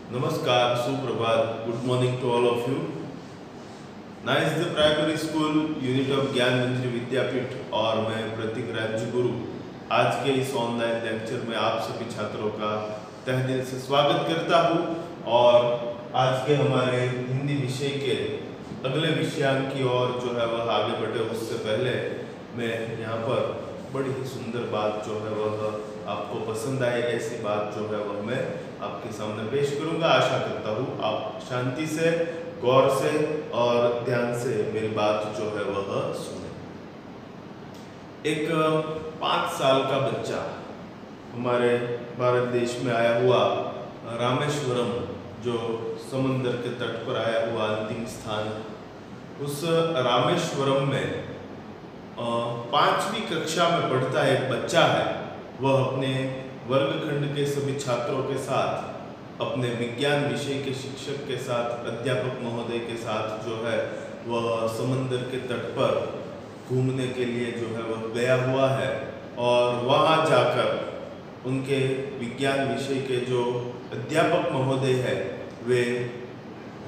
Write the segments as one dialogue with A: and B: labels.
A: नमस्कार, सुप्रभात, good morning to all of you. Nice the primary school unit of Gyan Mandir विद्यापीठ और मैं प्रतीक राजगुरु आज के इस ऑनलाइन लेक्चर में आप सभी छात्रों का तहे दिल से स्वागत करता हूं। और आज के हमारे हिंदी विषय के अगले विषयांक की ओर जो है वह आगे बढ़े उससे पहले मैं यहाँ पर बड़ी ही सुंदर बात जो है वह आपको पसंद आए ऐसी बात जो है वह मैं आपके सामने पेश करूंगा। आशा करता हूँ आप शांति से, गौर से और ध्यान से मेरी बात जो है वह सुने। एक 5 साल का बच्चा हमारे भारत देश में आया हुआ रामेश्वरम, जो समुद्र के तट पर आया हुआ अंतिम स्थान, उस रामेश्वरम में 5वीं कक्षा में पढ़ता एक बच्चा है। वह अपने वर्गखंड के सभी छात्रों के साथ, अपने विज्ञान विषय के शिक्षक के साथ, अध्यापक महोदय के साथ जो है वह समुद्र के तट पर घूमने के लिए जो है वह गया हुआ है। और वहाँ जाकर उनके विज्ञान विषय के जो अध्यापक महोदय है वे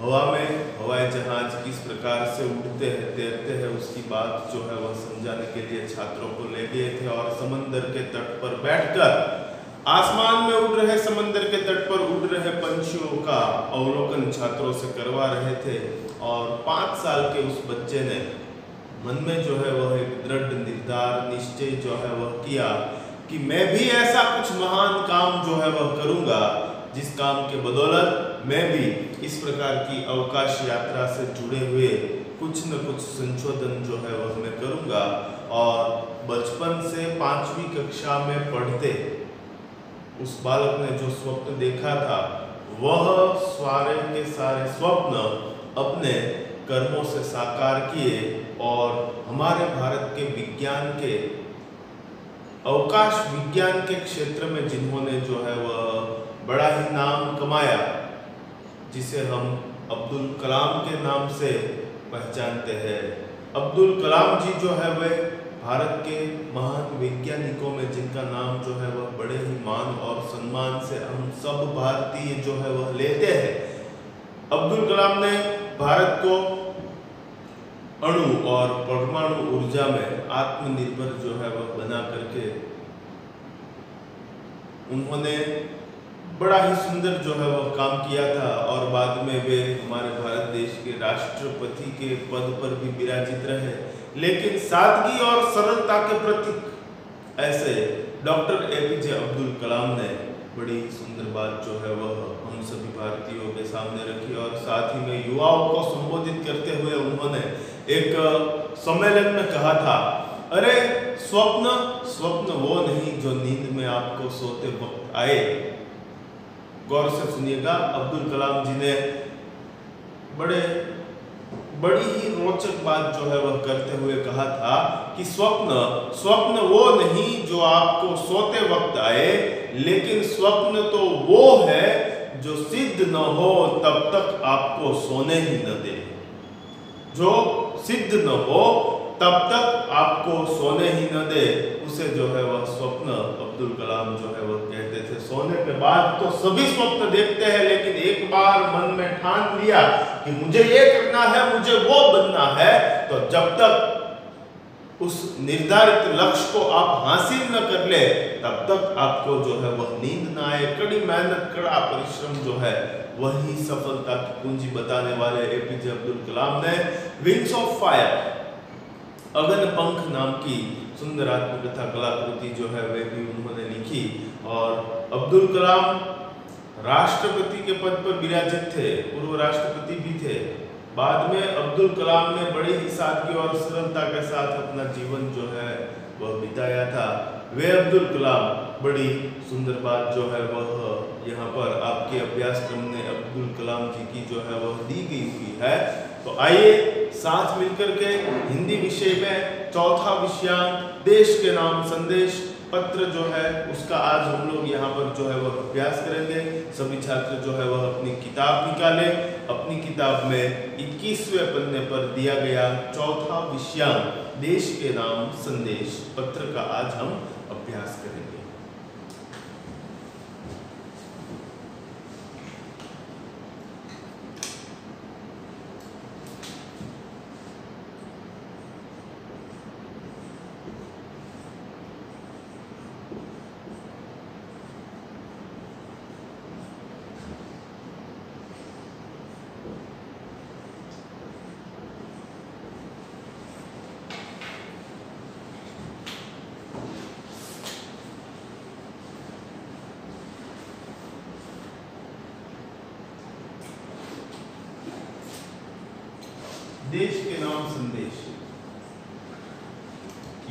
A: हवा में हवाई जहाज किस प्रकार से उड़ते हैं, तैरते हैं, उसकी बात जो है वह समझाने के लिए छात्रों को ले गए थे। और समंदर के तट पर बैठकर आसमान में उड़ रहे, समंदर के तट पर उड़ रहे पंछियों का अवलोकन छात्रों से करवा रहे थे। और 5 साल के उस बच्चे ने मन में जो है वह एक दृढ़ निर्धार, निश्चय जो है वह किया कि मैं भी ऐसा कुछ महान काम जो है वह करूंगा जिस काम के बदौलत मैं भी इस प्रकार की अवकाश यात्रा से जुड़े हुए कुछ न कुछ संशोधन जो है वह मैं करूंगा। और बचपन से 5वीं कक्षा में पढ़ते उस बालक ने जो स्वप्न देखा था वह सारे के सारे स्वप्न अपने कर्मों से साकार किए। और हमारे भारत के विज्ञान के, अवकाश विज्ञान के क्षेत्र में जिन्होंने जो है वह बड़ा ही नाम कमाया, जिसे हम अब्दुल कलाम के नाम से पहचानते हैं। अब्दुल कलाम जी जो है वे भारत के महान वैज्ञानिकों में जिनका नाम जो है वह बड़े ही मान और सम्मान से हम सब भारतीय जो है वह लेते हैं। अब्दुल कलाम ने भारत को अणु और परमाणु ऊर्जा में आत्मनिर्भर जो है वह बना करके उन्होंने बड़ा ही सुंदर जो है वह काम किया था। और बाद में वे हमारे भारत देश के राष्ट्रपति के पद पर भी विराजित रहे। लेकिन सादगी और सरलता के प्रतीक ऐसे डॉक्टर एपीजे अब्दुल कलाम ने बड़ी सुंदर बात जो है वह हम सभी भारतीयों के सामने रखी। और साथ ही में युवाओं को संबोधित करते हुए उन्होंने एक सम्मेलन में कहा था, अरे स्वप्न वो नहीं जो नींद में आपको सोते वक्त आए। गौर से सुनिएगा, अब्दुल कलाम जी ने बड़ी ही रोचक बात जो है वह करते हुए कहा था कि स्वप्न वो नहीं जो आपको सोते वक्त आए, लेकिन स्वप्न तो वो है जो सिद्ध न हो तब तक आपको सोने ही न दे। जो सिद्ध न हो तब तक आपको सोने ही न दे, उसे जो है वह स्वप्न अब्दुल कलाम जो है वह कहते थे। सोने के बाद तो सभी स्वप्न देखते हैं, लेकिन एक बार मन में ठान लिया कि मुझे ये करना है, मुझे वो बनना है, तो जब तक उस निर्धारित लक्ष्य को आप हासिल न कर ले तब तक आपको जो है वह नींद न आए। कड़ी मेहनत, कड़ा परिश्रम जो है वही सफलता की कुंजी बताने वाले एपीजे अब्दुल कलाम ने विंग्स ऑफ फायर, अगन पंख नाम की सुंदर आत्मकथा कलाकृति जो है वह भी उन्होंने लिखी। और अब्दुल कलाम राष्ट्रपति के पद पर विराजित थे, पूर्व राष्ट्रपति भी थे। बाद में अब्दुल कलाम ने बड़ी ही सादगी और सरलता के साथ अपना जीवन जो है वह बिताया था। वे अब्दुल कलाम, बड़ी सुंदर बात जो है वह यहाँ पर आपके अभ्यासक्रम में अब्दुल कलाम जी की जो है वह दी गई हुई है। तो आइए साथ मिलकर के हिंदी विषय में चौथा विषयांक देश के नाम संदेश पत्र जो है उसका आज हम लोग यहाँ पर जो है वह अभ्यास करेंगे। सभी छात्र जो है वह अपनी किताब निकालें। अपनी किताब में 21वें पन्ने पर दिया गया चौथा विषयांक देश के नाम संदेश पत्र का आज हम अभ्यास करेंगे। देश के नाम संदेश।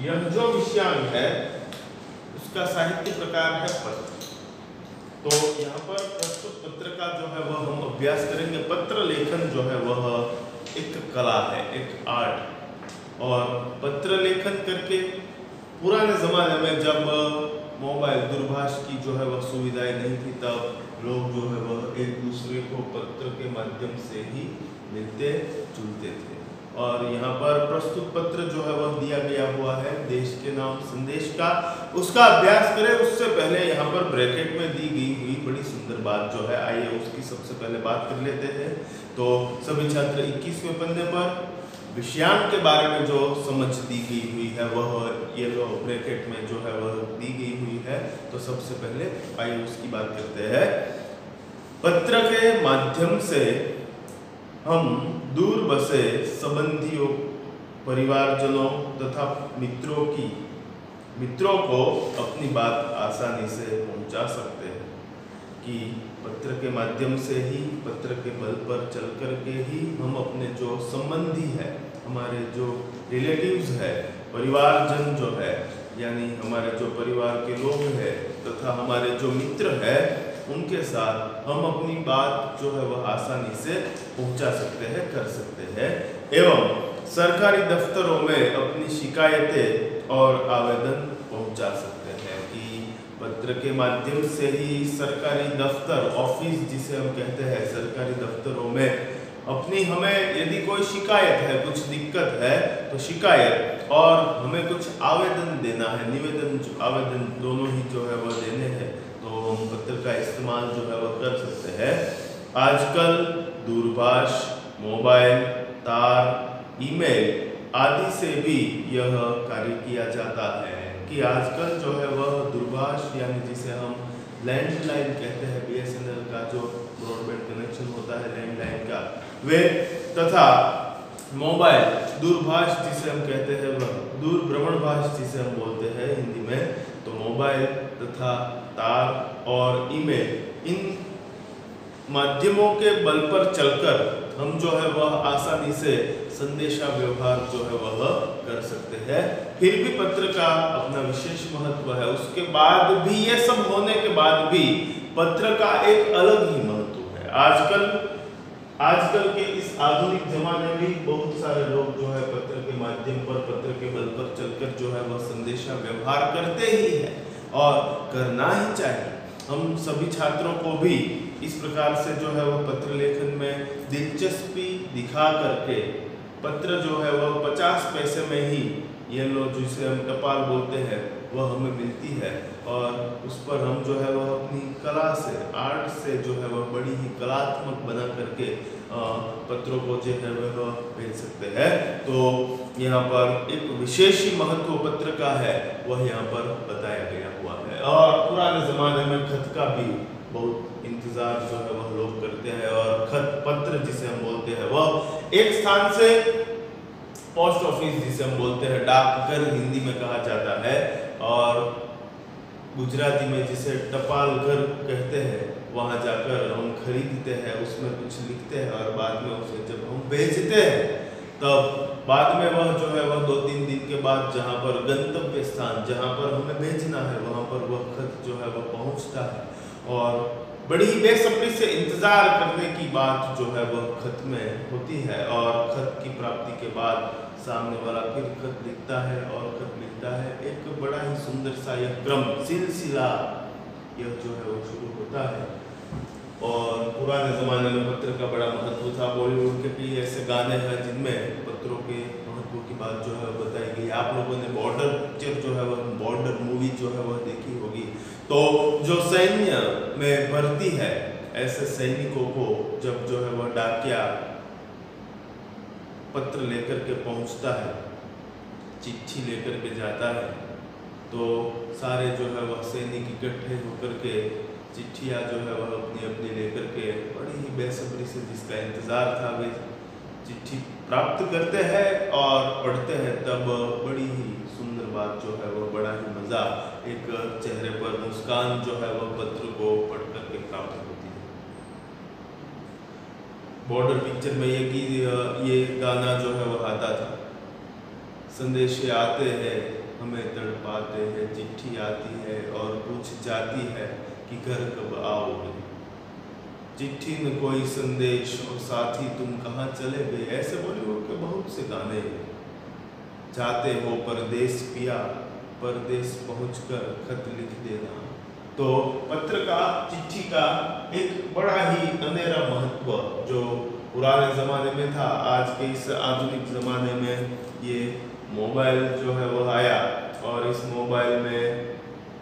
A: यह जो विषयांक है उसका साहित्य प्रकार है पत्र। तो यहाँ पर प्रस्तुत पत्र का जो है वह हम अभ्यास करेंगे। पत्र लेखन जो है वह एक कला है, एक आर्ट। और पत्र लेखन करके पुराने ज़माने में जब मोबाइल दूरभाष की जो है वह सुविधाएं नहीं थी, तब लोग जो है वह एक दूसरे को पत्र के माध्यम से ही मिलते जुलते थे। और यहाँ पर प्रस्तुत पत्र जो है वह दिया गया हुआ है देश के नाम संदेश का। उसका अभ्यास करें उससे पहले यहाँ पर ब्रैकेट में दी गई हुई बड़ी सुंदर बात जो है, आइए उसकी सबसे पहले बात कर लेते हैं। तो सभी छात्र 21वें पन्ने पर विषयांक के बारे में जो समझ दी गई हुई है वह येलो ब्रैकेट में जो है वह दी गई हुई है। तो सबसे पहले आइए उसकी बात करते हैं। पत्र के माध्यम से हम दूर बसे संबंधियों, परिवारजनों तथा मित्रों को अपनी बात आसानी से पहुंचा सकते हैं। कि पत्र के माध्यम से ही, पत्र के बल पर चल कर के ही हम अपने जो संबंधी है, हमारे जो रिलेटिव्स है, परिवारजन जो है, यानी हमारे जो परिवार के लोग हैं तथा हमारे जो मित्र है, उनके साथ हम अपनी बात जो है वह आसानी से पहुंचा सकते हैं, कर सकते हैं। एवं सरकारी दफ्तरों में अपनी शिकायतें और आवेदन पहुंचा सकते हैं। कि पत्र के माध्यम से ही सरकारी दफ्तर, ऑफिस जिसे हम कहते हैं, सरकारी दफ्तरों में अपनी हमें यदि कोई शिकायत है, कुछ दिक्कत है, तो शिकायत और हमें कुछ आवेदन देना है, निवेदन, आवेदन दोनों ही जो है वह देने हैं, तो हम पत्र का इस्तेमाल जो है वह कर सकते हैं। आजकल दूरभाष, मोबाइल, तार, ईमेल आदि से भी यह कार्य किया जाता है। कि आजकल जो है वह दूरभाष, यानी जिसे हम लैंडलाइन कहते हैं, BSNL का जो ब्रॉडबैंड कनेक्शन होता है लैंडलाइन का, वे तथा मोबाइल, दूरभाष जिसे हम कहते हैं, वह दूरभ्रमणभाष जिसे हम बोलते हैं हिंदी में, तो मोबाइल तथा तार और ईमेल, इन माध्यमों के बल पर चलकर हम जो है वह आसानी से संदेशा व्यवहार जो है वह कर सकते हैं। फिर भी पत्र का अपना विशेष महत्व है। उसके बाद भी, ये सब होने के बाद भी पत्र का एक अलग ही महत्व है। आजकल के इस आधुनिक जमाने में बहुत सारे लोग जो है पत्र के माध्यम पर, पत्र के बल पर चलकर जो है वह संदेशा व्यवहार करते ही है और करना ही चाहिए। हम सभी छात्रों को भी इस प्रकार से जो है वह पत्र लेखन में दिलचस्पी दिखा करके, पत्र जो है वह 50 पैसे में ही, येलो जिसे हम टपाल बोलते हैं, वह हमें मिलती है और उस पर हम जो है वह अपनी कला से, आर्ट से जो है वह बड़ी ही कलात्मक बना करके पत्रों को जो है वह भेज सकते हैं। तो यहाँ पर एक विशेष ही महत्व पत्र का है, वह यहाँ पर बताया गया हुआ है। और पुराने ज़माने में खत का भी बहुत इंतज़ार जो है वह लोग करते हैं। और खत, पत्र जिसे हम बोलते हैं, वह एक स्थान से, पोस्ट ऑफिस जिसे हम बोलते हैं, डाकघर हिंदी में कहा जाता है, और गुजराती में जिसे टपाल घर कहते हैं, वहाँ जाकर हम खरीदते हैं, उसमें कुछ लिखते हैं और बाद में उसे जब हम भेजते हैं, तब बाद में वह जो है वह 2-3 दिन के बाद जहाँ पर गंतव्य स्थान, जहाँ पर हमें भेजना है, वहाँ पर वह खत जो है वह पहुँचता है। और बड़ी ही बेसब्री से इंतज़ार करने की बात जो है वह खत में होती है। और खत की प्राप्ति के बाद सामने वाला फिर खत लिखता है और खत लिखता है। एक बड़ा ही सुंदर सा यह क्रम, सिलसिला, यह जो है वो शुरू होता है। और पुराने ज़माने में पत्र का बड़ा महत्व था। बॉलीवुड के कई ऐसे गाने हैं जिनमें पत्रों के महत्व की बात जो है बताई गई। आप लोगों ने बॉर्डर पिक्चर जो है वह, बॉर्डर मूवी जो है वह देखी होगी। तो जो सैन्य में भर्ती है, ऐसे सैनिकों को जब जो है वह डाकिया पत्र लेकर के पहुंचता है, चिट्ठी लेकर के जाता है, तो सारे जो है वह सैनिक इकट्ठे होकर के चिट्ठियाँ जो है वह अपनी अपनी लेकर के बड़ी ही बेसब्री से, जिसका इंतज़ार था, वे चिट्ठी प्राप्त करते हैं और पढ़ते हैं। तब बड़ी ही सुंदर बात जो है वह, बड़ा ही मज़ा, एक चेहरे पर मुस्कान जो है वह पत्र को पढ़ करके प्राप्त होती है। बॉर्डर पिक्चर में ये गाना जो है वो आता था। संदेश आते हैं हमें तड़पाते हैं, चिट्ठी आती है और पूछ जाती है कि घर कब आओगे। चिट्ठी में कोई संदेश और साथी तुम कहाँ चले गए। ऐसे बॉलीवुड के बहुत से गाने हैं। जाते हो परदेश पिया, परदेश पहुंचकर खत लिख देना। तो पत्र का, चिट्ठी का एक बड़ा ही अंधेरा महत्व जो पुराने ज़माने में था, आज के इस आधुनिक ज़माने में ये मोबाइल जो है वो आया और इस मोबाइल में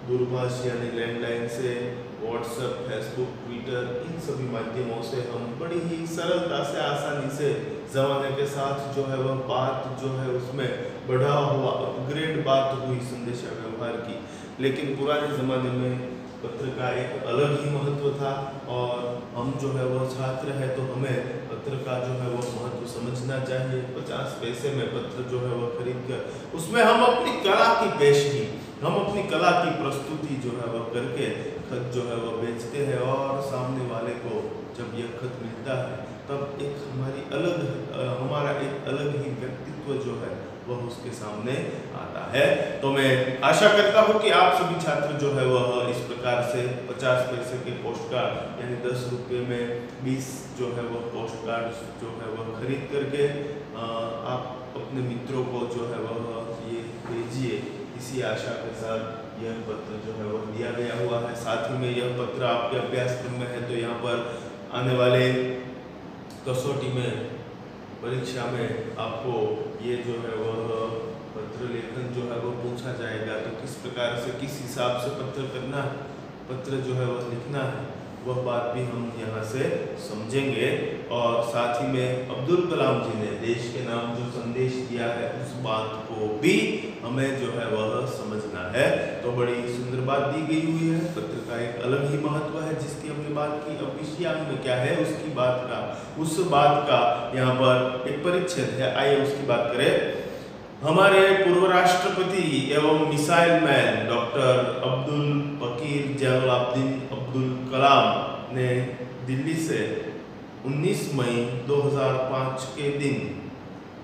A: दूरभाष यानी लैंडलाइन से व्हाट्सएप, फेसबुक, ट्विटर, इन सभी माध्यमों से हम बड़ी ही सरलता से, आसानी से ज़माने के साथ जो है वह बात जो है उसमें बढ़ा हुआ अपग्रेड बात हुई संदेशा व्यवहार की। लेकिन पुराने ज़माने में पत्र का एक अलग ही महत्व था और हम जो है वो छात्र है तो हमें पत्र का जो है वो महत्व समझना चाहिए। 50 पैसे में पत्र जो है वो खरीद कर उसमें हम अपनी कला की पेशगी, हम अपनी कला की प्रस्तुति जो है वो करके खत जो है वो बेचते हैं और सामने वाले को जब यह खत मिलता है तब एक हमारा एक अलग ही व्यक्तित्व जो है वह उसके सामने आता है। तो मैं आशा करता हूँ कि आप सभी छात्र जो है वह इस प्रकार से 50 पैसे के पोस्ट कार्ड यानी 10 रुपये में 20 जो है वह पोस्ट कार्ड जो है वह खरीद करके आप अपने मित्रों को जो है वह ये भेजिए। इसी आशा के साथ यह पत्र जो है वह दिया गया हुआ है। साथ ही में यह पत्र आपके अभ्यासक्रम में है तो यहाँ पर आने वाले कसौटी में, परीक्षा में आपको ये जो है वह पत्र लेखन जो है वो पूछा जाएगा। तो किस प्रकार से, किस हिसाब से पत्र करना है, पत्र जो है वह लिखना है, वह बात भी हम यहाँ से समझेंगे। और साथ ही में अब्दुल कलाम जी ने देश के नाम जो संदेश दिया है उस बात को भी हमें जो है वह समझना है। तो बड़ी सुंदर बात दी गई हुई है। पत्र का एक अलग ही महत्व है जिसकी हमने बात की। अब विषयांग में क्या है उस बात का यहाँ पर एक परिच्छेद है, आइए उसकी बात करें। हमारे पूर्व राष्ट्रपति एवं मिसाइल मैन डॉक्टर अब्दुल पकीर जैनुलाब्दीन अब्दुल कलाम ने दिल्ली से 19 मई 2005 के दिन,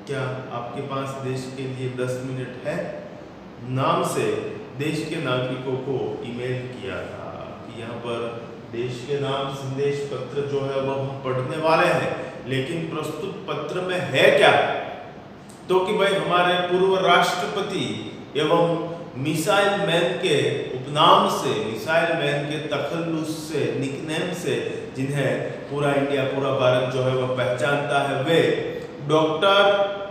A: क्या आपके पास देश के लिए 10 मिनट है, नाम से देश के नागरिकों को ईमेल किया था कि यहाँ पर देश के नाम संदेश पत्र जो है वह हम पढ़ने वाले हैं। लेकिन प्रस्तुत पत्र में है क्या, तो कि भाई हमारे पूर्व राष्ट्रपति एवं मिसाइल मैन के उपनाम से, मिसाइल मैन के तखल्लुस से, निकनेम से जिन्हें पूरा इंडिया, पूरा भारत जो है वह पहचानता है, वे डॉक्टर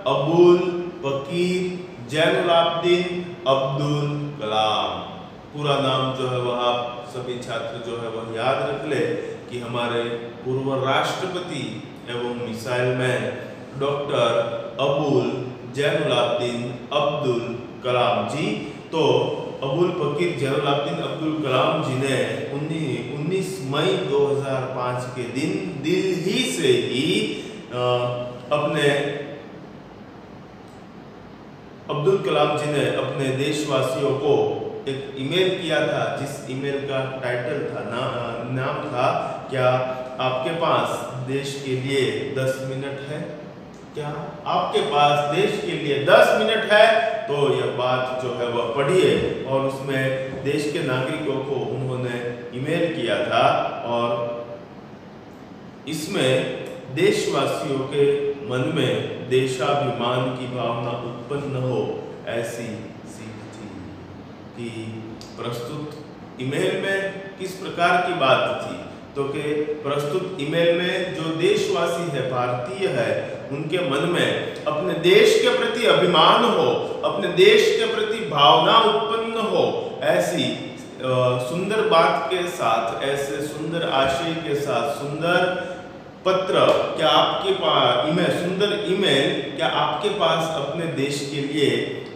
A: अबुल पकीर जैनुलाब्दीन अब्दुल कलाम। पूरा नाम जो है वह आप सभी छात्र जो है वह याद रख ले कि हमारे पूर्व राष्ट्रपति एवं missile man doctor Abul Jainulabdeen Abdul Kalam ji. तो अबुल पकीर जैनुलाब्दीन अब्दुल कलाम जी ने 19 मई 2005 के दिन दिल्ली से ही अपने अब्दुल कलाम जी ने अपने देशवासियों को एक ईमेल किया था, जिस ईमेल का टाइटल था, नाम था, क्या आपके पास देश के लिए 10 मिनट है। क्या आपके पास देश के लिए 10 मिनट है। तो यह बात जो है वह पढ़िए और उसमें देश के नागरिकों को उन्होंने ईमेल किया था और इसमें देशवासियों के मन में देशाभिमान की भावना उत्पन्न हो, ऐसी सीख थी कि प्रस्तुत ईमेल में किस प्रकार की बात थी। तो कि प्रस्तुत ईमेल में जो देशवासी है, भारतीय है, उनके मन में अपने देश के प्रति अभिमान हो, अपने देश के प्रति भावना उत्पन्न हो, ऐसी सुंदर बात के साथ, ऐसे सुंदर आशय के साथ सुंदर पत्र, क्या आपके पास सुंदर ईमेल, क्या आपके पास अपने देश के लिए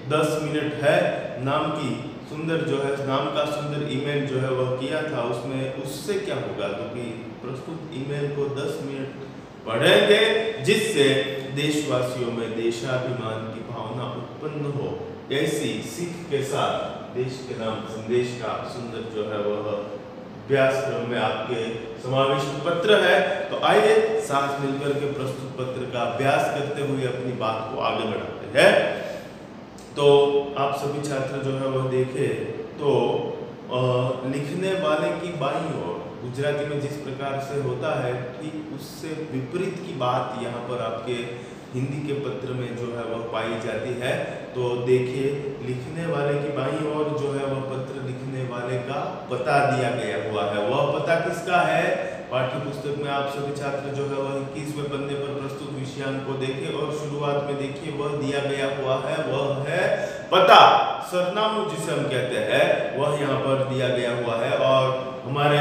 A: 10 मिनट है, नाम की सुंदर जो है, नाम का सुंदर ईमेल जो है वह किया था। उसमें उससे क्या होगा, क्योंकि प्रस्तुत ईमेल को 10 मिनट पढ़ेंगे जिससे देशवासियों में देशाभिमान की भावना उत्पन्न हो, ऐसी सीख के साथ देश के नाम संदेश का सुंदर जो है वह अभ्यासक्रम में आपके समाविष्ट पत्र है। तो आइए साथ मिलकर के प्रस्तुत पत्र का अभ्यास करते हुए अपनी बात को आगे बढ़ाते हैं। तो आप सभी छात्र जो है वह देखें तो लिखने वाले की बाईं ओर गुजराती में जिस प्रकार से होता है ठीक उससे विपरीत की बात यहाँ पर आपके हिंदी के पत्र में जो है वह पाई जाती है। तो देखिए लिखने वाले की बाईं ओर जो है वह पत्र लिखने वाले का पता दिया गया हुआ है। वह पता किसका है? पाठ्य पुस्तक में आप सभी छात्र जो है वह 21वें पन्ने पर प्रस्तुत विषयांक को देखें और शुरुआत में देखिए वह दिया गया हुआ है, वह है पता, सरनामू जिसे हम कहते हैं वह यहाँ पर दिया गया हुआ है। और हमारे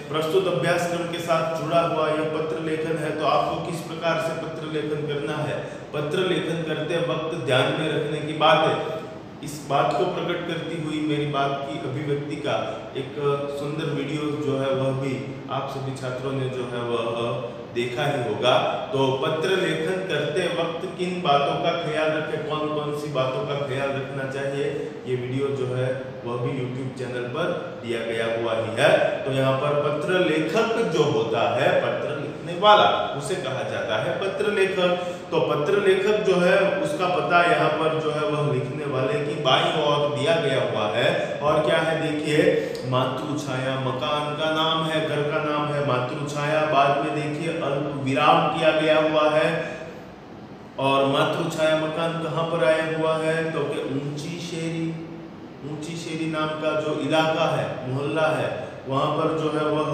A: प्रस्तुत अभ्यासक्रम के साथ जुड़ा हुआ यह पत्र लेखन है। तो आपको किस प्रकार से पत्र लेखन करना है? पत्र लेखन करते वक्त ध्यान में रखने की बात है, इस बात को प्रकट करती हुई मेरी बात की अभिव्यक्ति का एक सुंदर वीडियो जो है वह भी आप सभी छात्रों ने जो है वह देखा ही होगा। तो पत्र लेखन करते वक्त किन बातों का ख्याल रखें, कौन कौन सी बातों का ख्याल रखना चाहिए, ये वीडियो जो है वह भी YouTube चैनल पर दिया गया हुआ ही है। तो यहाँ पर पत्र लेखक जो होता है, पत्र लिखने वाला, उसे कहा जाता है पत्र लेखक। तो पत्र लेखक जो है उसका पता यहाँ पर जो है वह लिखने वाले की बाईं ओर दिया गया हुआ है। और क्या है देखिए, मातृछाया मकान का नाम है, घर का नाम है मातृछाया, बाद में देखिए अल्प विराम किया गया हुआ है। और मातृछाया मकान कहाँ पर आया हुआ है? तो कि ऊंची शेरी नाम का जो इलाका है, मोहल्ला है, वहां पर जो है वह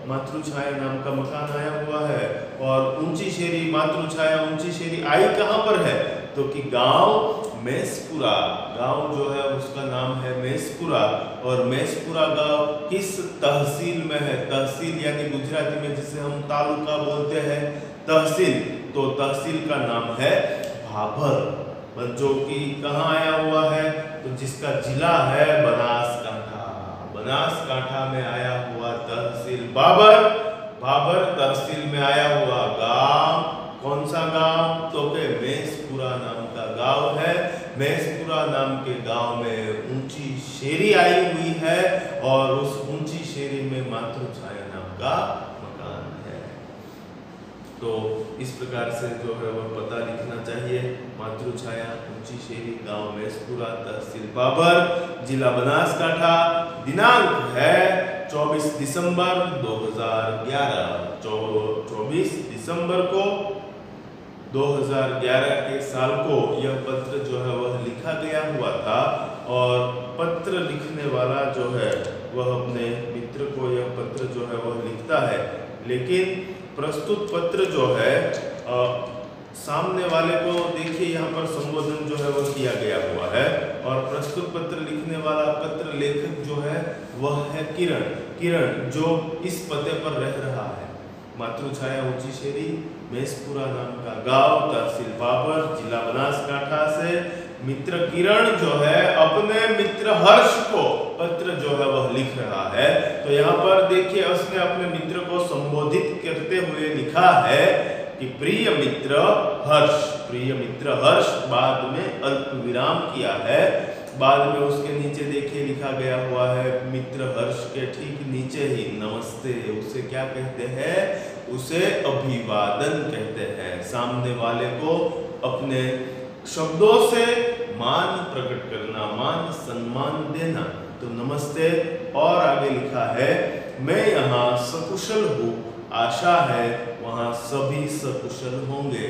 A: मातृछाया नाम का मकान आया हुआ है। और ऊंची शेरी, मातृछाया ऊंची शेरी आई कहाँ पर है? तो कि गांव मेसपुरा, गांव जो है उसका नाम है मेसपुरा। और मेसपुरा गांव किस तहसील में है? तहसील यानी गुजराती में जिसे हम तालुका बोलते हैं तहसील, तो तहसील का नाम है भाभर, जो कि कहाँ आया हुआ है? तो जिसका जिला है बनासकांठा, बनासकांठा में आया हुआ तहसील भाभर, भाभर तहसील में आया हुआ गांव, कौन सा गांव? तो के मेसपुरा नाम का गांव है। मेसपुरा नाम के गांव में ऊंची शेरी आई हुई है और उस ऊंची शेरी में मातृछाया नाम का मकान है। तो इस प्रकार से जो है वह पता लिखना चाहिए, मातृछाया ऊंची शेरी, गांव मेसपुरा, तहसील भाभर, जिला बनासकांठा, दिनांक है 24 दिसंबर 2011। 24 दिसंबर को 2011 के साल को यह पत्र जो है वह लिखा गया हुआ था। और पत्र लिखने वाला जो है वह अपने मित्र को यह पत्र जो है वह लिखता है, लेकिन प्रस्तुत पत्र जो है सामने वाले को देखिए यहाँ पर संबोधन जो है वह किया गया हुआ है। और प्रस्तुत पत्र लिखने वाला पत्र लेखक जो है वह है किरण, किरण जो इस पते पर रह रहा है, मातृछाया ऊंची शेरी, मेसपुरा नाम का गांव, तहसील भाभर, जिला बनासकांठा से मित्र किरण जो है अपने मित्र हर्ष को पत्र जो है वह लिख रहा है। तो यहाँ पर देखिए उसने अपने मित्र को संबोधित करते हुए लिखा है कि प्रिय मित्र हर्ष, प्रिय मित्र हर्ष, बाद में अल्प विराम किया है। बाद में उसके नीचे देखिए लिखा गया हुआ है मित्र हर्ष के ठीक नीचे ही नमस्ते, उसे क्या कहते हैं? उसे अभिवादन कहते हैं। सामने वाले को अपने शब्दों से मान प्रकट करना, मान सम्मान देना, तो नमस्ते। और आगे लिखा है मैं यहाँ सकुशल हूँ, आशा है वहाँ सभी सकुशल होंगे।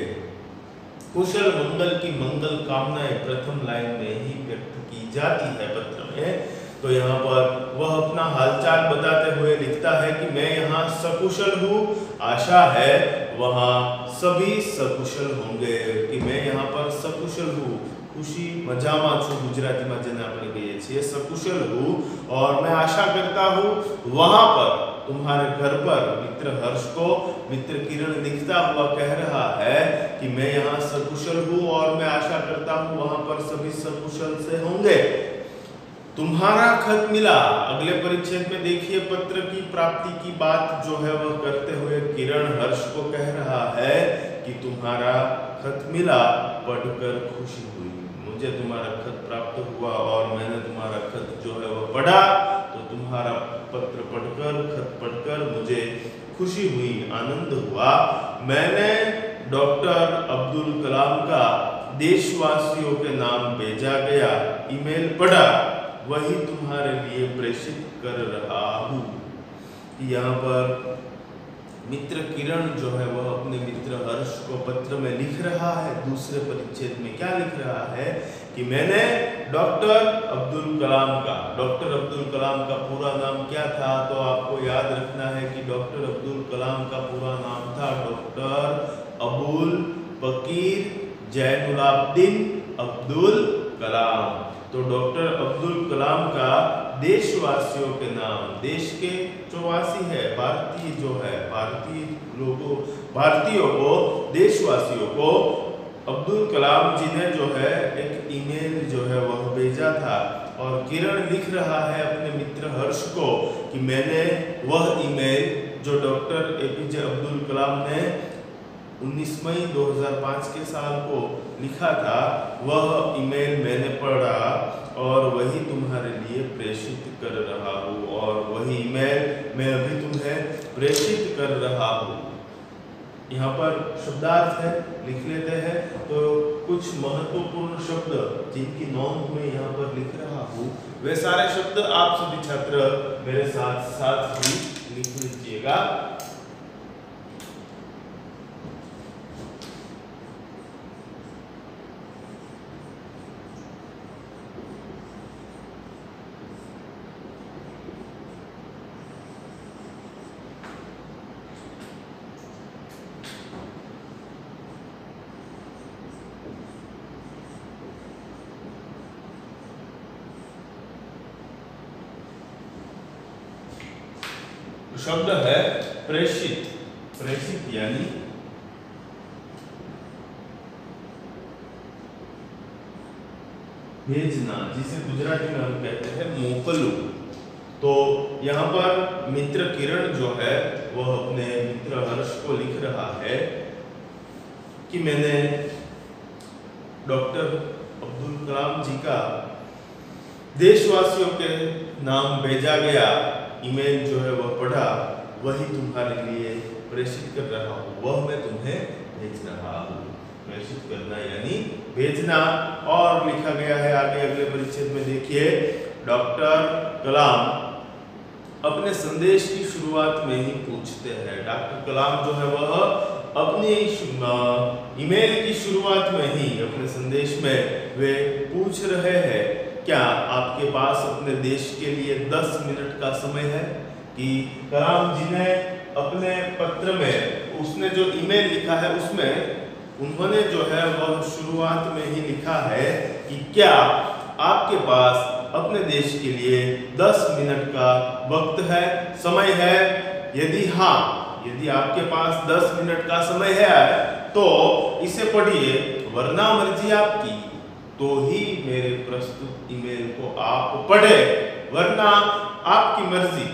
A: कुशल मंगल की मंगल कामनाएं प्रथम लाइन में ही व्यक्त की जाती है पत्र में। तो यहाँ पर वह अपना हालचाल बताते हुए लिखता है कि मैं यहाँ सकुशल हूँ, आशा है वहाँ सभी सकुशल होंगे। कि मैं यहाँ पर सकुशल हूँ, खुशी मजामा छू गुजरातीમાં જેને આપણે કહીએ છીએ सकुशल हूँ, और मैं आशा करता हूँ वहाँ पर तुम्हारे घर पर, मित्र हर्ष को मित्र किरण लिखता हुआ कह रहा है कि मैं यहाँ सकुशल हूँ और मैं आशा करता हूँ वहाँ पर सभी सकुशल से होंगे। तुम्हारा खत मिला, अगले परिच्छेद में देखिए पत्र की प्राप्ति की बात जो है वह करते हुए किरण हर्ष को कह रहा है कि तुम्हारा खत मिला, पढ़कर खुशी हुई, मुझे तुम्हारा खत प्राप्त हुआ और मैंने तुम्हारा खत जो है वह पढ़ा, तो तुम्हारा पत्र पढ़कर, खत पढ़कर मुझे खुशी हुई, आनंद हुआ। मैंने डॉक्टर अब्दुल कलाम का देशवासियों के नाम भेजा गया ईमेल पढ़ा, वही तुम्हारे लिए प्रेषित कर रहा हूँ। यहाँ पर मित्र किरण जो है वह अपने मित्र हर्ष को पत्र में लिख रहा है। दूसरे परिच्छेद में क्या लिख रहा है कि मैंने डॉक्टर अब्दुल कलाम का पूरा नाम क्या था, तो आपको याद रखना है कि डॉक्टर अब्दुल कलाम का पूरा नाम था डॉक्टर अबुल बकीर जैनुलाब्दीन अब्दुल कलाम। तो डॉक्टर अब्दुल कलाम का देशवासियों के नाम, देश के जो वासी है, भारतीय जो है, भारतीयों को, देशवासियों को अब्दुल कलाम जी ने जो है एक ईमेल जो है वह भेजा था। और किरण लिख रहा है अपने मित्र हर्ष को कि मैंने वह ईमेल जो डॉक्टर एपीजे अब्दुल कलाम ने 19 मई 2005 के साल को लिखा था, वह ईमेल मैंने पढ़ा और वही तुम्हारे लिए प्रेषित कर रहा हूँ, और वही ईमेल मैं अभी तुम्हें प्रेषित कर रहा हूँ। यहाँ पर शब्दार्थ है, लिख लेते हैं। तो कुछ महत्वपूर्ण शब्द जिनकी नोंद में यहाँ पर लिख रहा हूँ, वे सारे शब्द आप सभी छात्र मेरे साथ साथ ही लिख लीजिएगा। शब्द है प्रेषित। प्रेषित यानी भेजना, जिसे गुजराती में हम कहते हैं मोकलू। तो यहाँ पर मित्र किरण जो है वह अपने मित्र हर्ष को लिख रहा है कि मैंने डॉक्टर अब्दुल कलाम जी का देशवासियों के नाम भेजा गया ईमेल जो है वह पढ़ा, वही तुम्हारे लिए प्रेषित कर रहा हूँ, वह मैं तुम्हें भेज रहा हूँ। प्रेषित करना यानी भेजना। और लिखा गया है आगे अगले परिच्छेद में, देखिए डॉक्टर कलाम अपने संदेश की शुरुआत में ही पूछते हैं। डॉक्टर कलाम जो है वह अपनी ईमेल की शुरुआत में ही अपने संदेश में वे पूछ रहे हैं, क्या आपके पास अपने देश के लिए 10 मिनट का समय है? कि कलाम जी ने अपने पत्र में, उसने जो ईमेल लिखा है उसमें उन्होंने जो है वह शुरुआत में ही लिखा है कि क्या आपके पास अपने देश के लिए 10 मिनट का वक्त है, समय है? यदि हाँ, यदि आपके पास 10 मिनट का समय है तो इसे पढ़िए, वरना मर्जी आपकी, तो ही मेरे प्रस्तुत ईमेल को आप पढ़े, वरना आपकी मर्जी।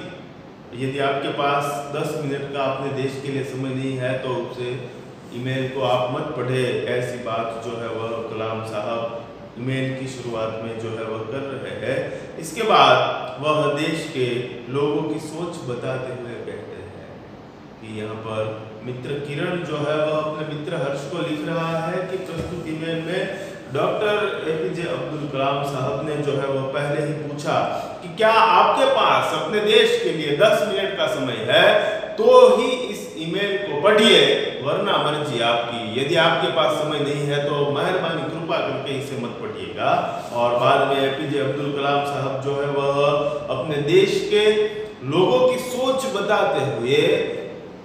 A: यदि आपके पास 10 मिनट का अपने देश के लिए समय नहीं है तो उसे ईमेल को आप मत पढ़े। ऐसी बात जो है वह कलाम साहब ईमेल की शुरुआत में जो है वह कर रहे हैं। इसके बाद वह देश के लोगों की सोच बताते हुए कहते हैं कि यहाँ पर मित्र किरण जो है वह अपने मित्र हर्ष को लिख रहा है कि प्रस्तुत ईमेल में डॉक्टर एपीजे अब्दुल कलाम साहब ने जो है वह पहले ही पूछा कि क्या आपके पास अपने देश के लिए 10 मिनट का समय है, तो ही इस ईमेल को पढ़िए, वरना मर्जी आपकी। यदि आपके पास समय नहीं है तो मेहरबानी कृपा करके इसे मत पढ़िएगा। और बाद में एपीजे अब्दुल कलाम साहब जो है वह अपने देश के लोगों की सोच बताते हुए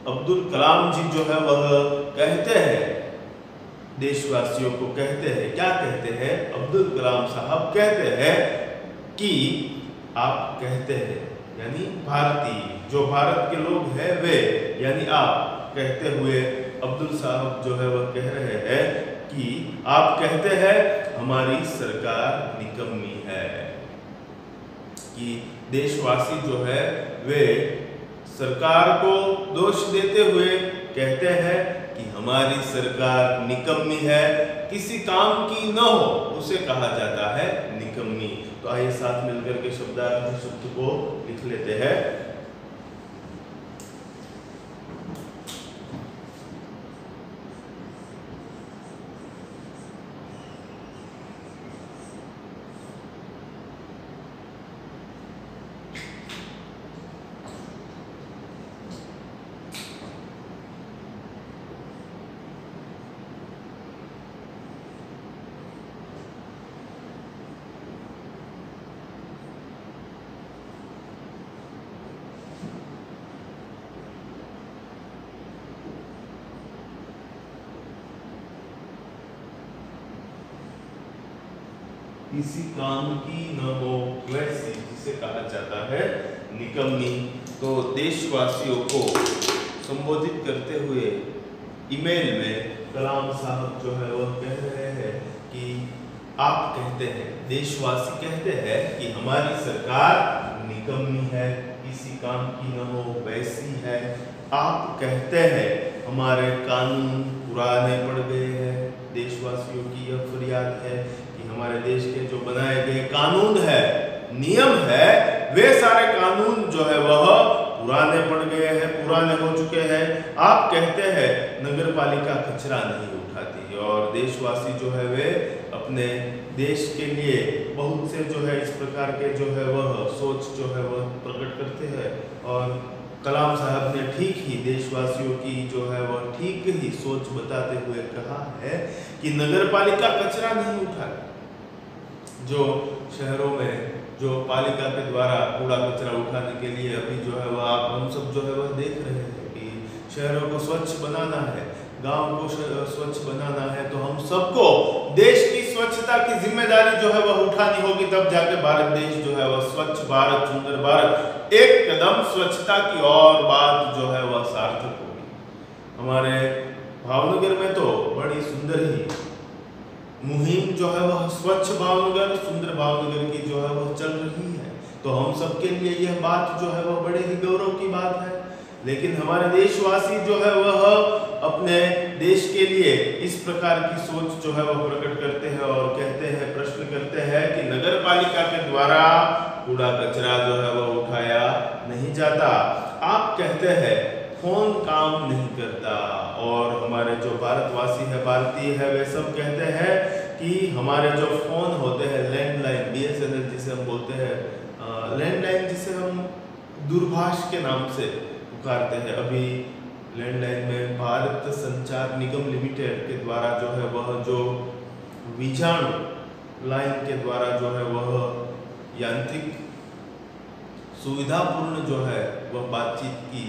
A: अब्दुल कलाम जी जो है वह कहते हैं, देशवासियों को कहते हैं, क्या कहते हैं? अब्दुल कलाम साहब कहते हैं कि आप कहते हैं, यानी भारतीय, जो भारत के लोग हैं वे, यानी आप कहते हुए अब्दुल साहब जो है वह कह रहे हैं कि आप कहते हैं हमारी सरकार निकम्मी है। कि देशवासी जो है वे सरकार को दोष देते हुए कहते हैं कि हमारी सरकार निकम्मी है, किसी काम की न हो उसे कहा जाता है निकम्मी। तो आइए साथ मिलकर के शब्दार्थ शब्द को लिख लेते हैं। किसी काम की न हो वैसी जिसे कहा जाता है निकम्मी। तो देशवासियों को संबोधित करते हुए ईमेल में कलाम साहब जो है वह कह रहे हैं कि आप कहते हैं, देशवासी कहते हैं कि हमारी सरकार निकम्मी है, किसी काम की न हो वैसी है। आप कहते हैं हमारे कानून पुराने पड़ गए हैं। देशवासियों की यह फरियाद है कि हमारे देश के जो बनाए गए कानून है, नियम है, वे सारे कानून जो है वह पुराने पड़ गए हैं, पुराने हो चुके हैं। आप कहते हैं नगर पालिका कचरा नहीं उठाती, और देशवासी जो है वे अपने देश के लिए बहुत से जो है इस प्रकार के जो है वह सोच जो है वह प्रकट करते हैं। और कलाम साहब ने ठीक ही देशवासियों की जो है वह ठीक ही सोच बताते हुए कहा है कि नगर पालिका कचरा नहीं उठाती। जो शहरों में जो पालिका के द्वारा कूड़ा कचरा उठाने के लिए अभी जो है वह आप हम सब जो है वह देख रहे हैं कि शहरों को स्वच्छ बनाना है, गांव को स्वच्छ बनाना है, तो हम सबको देश की स्वच्छता की जिम्मेदारी जो है वह उठानी होगी, तब जाके भारत देश जो है वह स्वच्छ भारत, सुंदर भारत, एक कदम स्वच्छता की और बात जो है वह सार्थक होगी। हमारे भावनगर में तो बड़ी सुंदर ही मुहिम जो है वह स्वच्छ भावनगर, सुंदर भावनगर की जो है वह चल रही है। तो हम सबके लिए यह बात जो है वह बड़े ही गौरव की बात है। लेकिन हमारे देशवासी जो है वह अपने देश के लिए इस प्रकार की सोच जो है वह प्रकट करते हैं और कहते हैं, प्रश्न करते हैं कि नगर पालिका के द्वारा कूड़ा कचरा जो है वह उठाया नहीं जाता। आप कहते हैं फोन काम नहीं करता, और हमारे जो भारतवासी है, भारतीय है, वे सब कहते हैं कि हमारे जो फोन होते हैं लैंडलाइन, BSNL जिसे हम बोलते हैं, लैंडलाइन जिसे हम दूरभाष के नाम से पुकारते हैं, अभी लैंडलाइन में भारत संचार निगम लिमिटेड के द्वारा जो है वह जो विजाणु लाइन के द्वारा जो है वह यांत्रिक सुविधापूर्ण जो है वह बातचीत की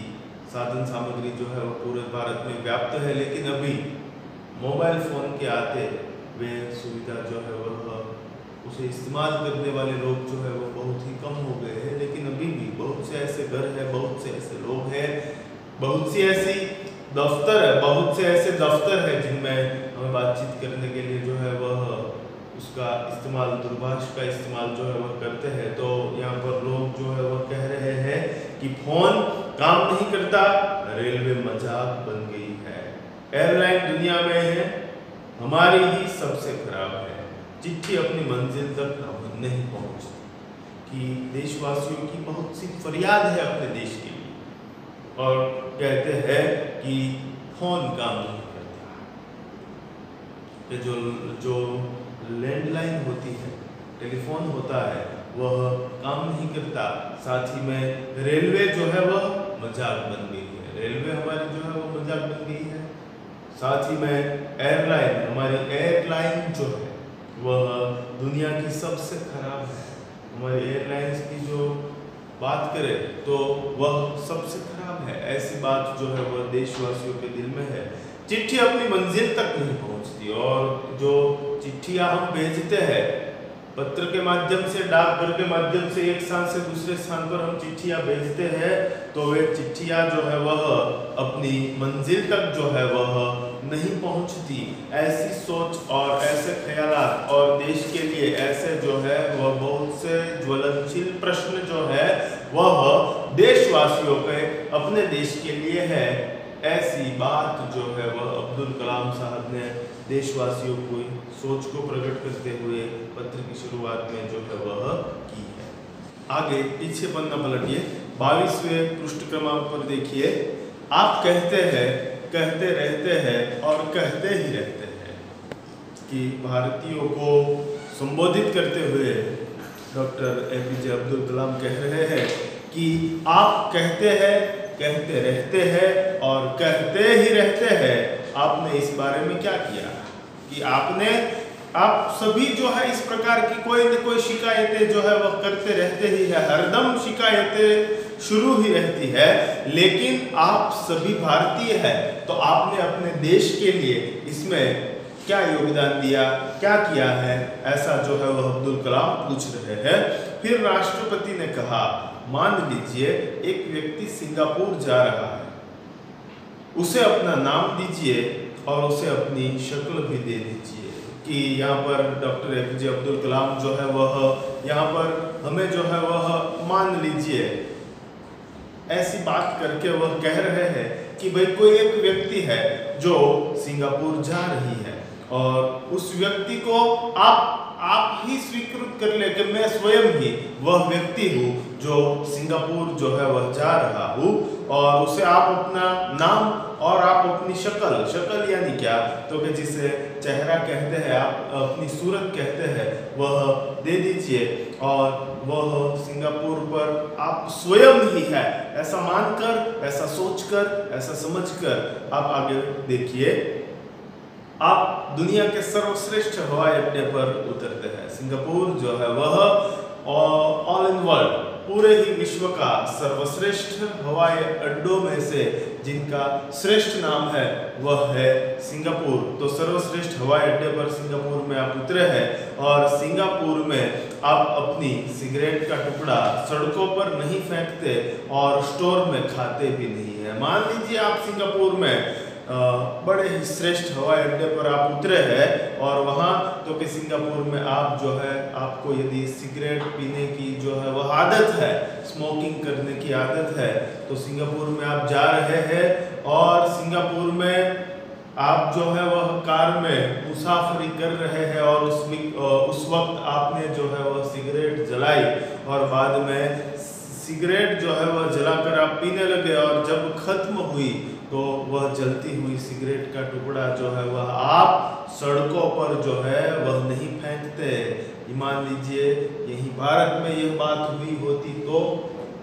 A: साधन सामग्री जो है वह पूरे भारत में व्याप्त है। लेकिन अभी मोबाइल फोन के आते वे सुविधा जो है वह उसे इस्तेमाल करने वाले लोग जो है वो बहुत ही कम हो गए हैं। लेकिन अभी भी बहुत से ऐसे घर है, बहुत से ऐसे लोग हैं, बहुत सी ऐसी दफ्तर है, बहुत से ऐसे दफ्तर है जिनमें हमें बातचीत करने के लिए जो है वह उसका इस्तेमाल, दूरभाष का इस्तेमाल जो है वह करते हैं। तो यहाँ पर लोग जो है वह कह रहे हैं कि फोन काम नहीं करता, रेलवे मजाक बन गई है, एयरलाइन दुनिया में है, हमारी ही सबसे खराब है, चिट्ठी अपनी मंजिल तक नहीं पहुंचती। कि देशवासियों की बहुत सी फरियाद है अपने देश के लिए, और कहते हैं कि फोन काम नहीं करता, कि जो लैंडलाइन होती है, टेलीफोन होता है, वह काम नहीं करता। साथ ही में रेलवे जो है वह मजाक बन गई है, रेलवे हमारी जो है वो मजाक बन गई है। साथ ही में एयरलाइन, हमारी एयरलाइन जो है वह दुनिया की सबसे खराब है। हमारी एयरलाइंस की जो बात करें तो वह सबसे खराब है। ऐसी बात जो है वह देशवासियों के दिल में है। चिट्ठी अपनी मंजिल तक नहीं पहुंचती, और जो चिट्ठियां हम भेजते हैं पत्र के माध्यम से, डाकघर के माध्यम से एक स्थान से दूसरे स्थान पर हम चिट्ठियां भेजते हैं, तो वे चिट्ठियां जो है वह अपनी मंजिल तक जो है वह नहीं पहुंचती। ऐसी सोच और ऐसे ख्यालात, और देश के लिए ऐसे जो है वह बहुत से ज्वलनशील प्रश्न जो है वह देशवासियों के अपने देश के लिए है ऐसी बात जो है वह अब्दुल कलाम साहब ने देशवासियों को सोच को प्रकट करते हुए पत्र की शुरुआत में जो है वह की है। आगे पीछे पन्ना पलटिए, 22वें पृष्ठ क्रमांक पर देखिए। आप कहते हैं, कहते रहते हैं और कहते ही रहते हैं कि भारतीयों को संबोधित करते हुए डॉक्टर एपीजे अब्दुल कलाम कह रहे हैं कि आप कहते हैं, कहते रहते हैं और कहते ही रहते हैं। आपने इस बारे में क्या किया कि आप सभी जो है इस प्रकार की कोई न कोई शिकायतें जो है वह करते रहते ही है, हरदम शिकायतें शुरू ही रहती है। लेकिन आप सभी भारतीय हैं, तो आपने अपने देश के लिए इसमें क्या योगदान दिया, क्या किया है, ऐसा जो है वह अब्दुल कलाम पूछ रहे हैं। फिर राष्ट्रपति ने कहा, मान लीजिए एक व्यक्ति सिंगापुर जा रहा है, उसे अपना नाम दीजिए और उसे अपनी शक्ल भी दे दीजिए। कि यहाँ पर डॉक्टर एपीजे अब्दुल कलाम जो है वह यहाँ पर हमें जो है वह मान लीजिए ऐसी बात करके वह कह रहे हैं कि भाई कोई एक व्यक्ति है जो सिंगापुर जा रही है और उस व्यक्ति को आप ही स्वीकृत कर ले कि मैं स्वयं ही वह व्यक्ति हूँ जो सिंगापुर जो है वह जा रहा हूँ, और उसे आप अपना नाम और आप अपनी शक्ल यानी क्या, तो कि जिसे चेहरा कहते हैं, आप अपनी सूरत कहते हैं, वह दे दीजिए और वह सिंगापुर पर आप स्वयं ही है, ऐसा मानकर, ऐसा सोचकर, ऐसा समझकर आप आगे देखिए। आप दुनिया के सर्वश्रेष्ठ हवाई अड्डे पर उतरते हैं। सिंगापुर जो है वह ऑल इन वर्ल्ड, पूरे ही विश्व का सर्वश्रेष्ठ हवाई अड्डों में से जिनका श्रेष्ठ नाम है वह है सिंगापुर। तो सर्वश्रेष्ठ हवाई अड्डे पर सिंगापुर में आप उतरे हैं और सिंगापुर में आप अपनी सिगरेट का टुकड़ा सड़कों पर नहीं फेंकते और स्टोर में खाते भी नहीं है। मान लीजिए आप सिंगापुर में बड़े ही श्रेष्ठ हवाई अड्डे पर आप उतरे हैं और वहाँ तो कि सिंगापुर में आप जो है, आपको यदि सिगरेट पीने की जो है वह आदत है, स्मोकिंग करने की आदत है, तो सिंगापुर में आप जा रहे हैं और सिंगापुर में आप जो है वह कार में मुसाफरी कर रहे हैं और उस वक्त आपने जो है वह सिगरेट जलाई और बाद में सिगरेट जो है वह जलाकर आप पीने लगे और जब खत्म हुई तो वह जलती हुई सिगरेट का टुकड़ा जो है वह आप सड़कों पर जो है वह नहीं फेंकते। मान लीजिए यही भारत में यह बात हुई होती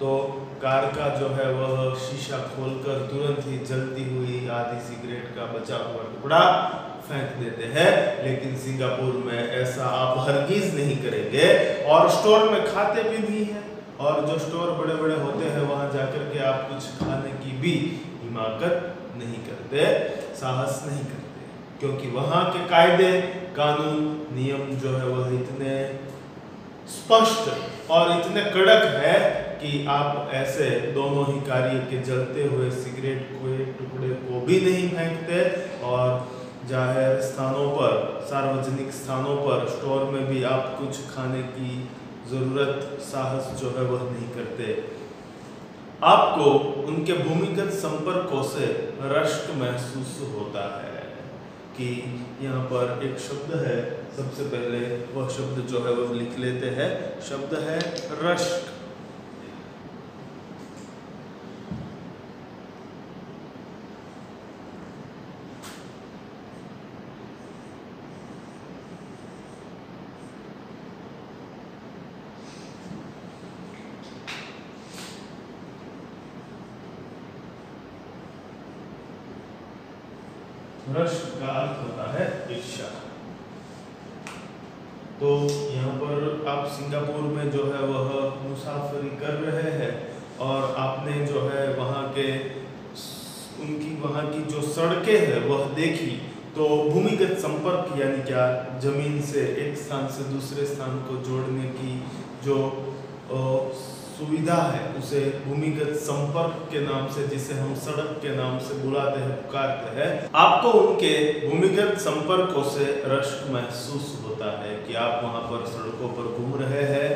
A: तो कार का जो है वह शीशा खोलकर तुरंत ही जलती हुई आधी सिगरेट का बचा हुआ टुकड़ा फेंक देते हैं। लेकिन सिंगापुर में ऐसा आप हरगिज नहीं करेंगे और स्टोर में खाते भी नहीं है, और जो स्टोर बड़े बड़े होते हैं वहां जाकर के आप कुछ खाने की भी हिमाकत नहीं करते, साहस नहीं करते, क्योंकि वहां के कायदे कानून नियम जो है वह इतने स्पष्ट और इतने कड़क है कि आप ऐसे दोनों ही कार्य के जलते हुए सिगरेट के टुकड़े को भी नहीं फेंकते और जाहिर स्थानों पर, सार्वजनिक स्थानों पर, स्टोर में भी आप कुछ खाने की जरूरत, साहस जो है वह नहीं करते। आपको उनके भूमिगत संपर्कों से रश्क महसूस होता है कि यहाँ पर एक शब्द है, सबसे पहले वह शब्द जो है वह लिख लेते हैं, शब्द है रश्क। रश्क का अर्थ होता है ईर्ष्या। तो यहाँ पर आप सिंगापुर में जो है वह मुसाफरी कर रहे हैं और आपने जो है वहाँ की जो सड़कें हैं वह देखी, तो भूमिगत संपर्क यानी क्या, जमीन से एक स्थान से दूसरे स्थान को जोड़ने की जो सुविधा है उसे भूमिगत संपर्क के नाम से, जिसे हम सड़क के नाम से बुलाते हैं, पुकारते हैं। आपको उनके भूमिगत संपर्कों से रश्क महसूस होता है कि आप वहां पर सड़कों पर घूम रहे हैं,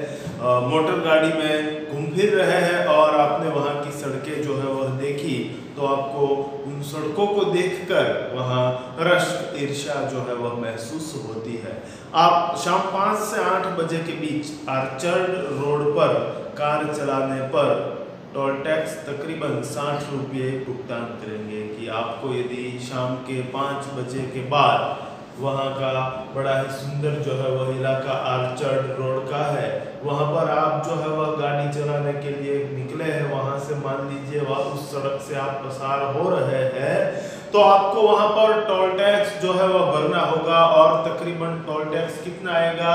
A: मोटर गाड़ी में घूम फिर रहे हैं और आपने वहां की सड़कें जो है वह देखी, तो आपको उन उन सड़कों को देखकर वहाँ रश्क ईर्ष्या जो है वह महसूस होती है। आप शाम 5 से 8 बजे के बीच आर्चर्ड रोड पर कार चलाने पर टोल टैक्स तकरीबन 60 रुपये भुगतान करेंगे। कि आपको यदि शाम के 5 बजे के बाद वहाँ का बड़ा ही सुंदर जो है वह इलाका आर्चर्ड रोड का है, वहाँ पर आप जो है वह गाड़ी चलाने के लिए निकले हैं, वहाँ से मान लीजिए वह उस सड़क से आप पसार हो रहे हैं, तो आपको वहाँ पर टोल टैक्स जो है वह भरना होगा। और तकरीबन टोल टैक्स कितना आएगा,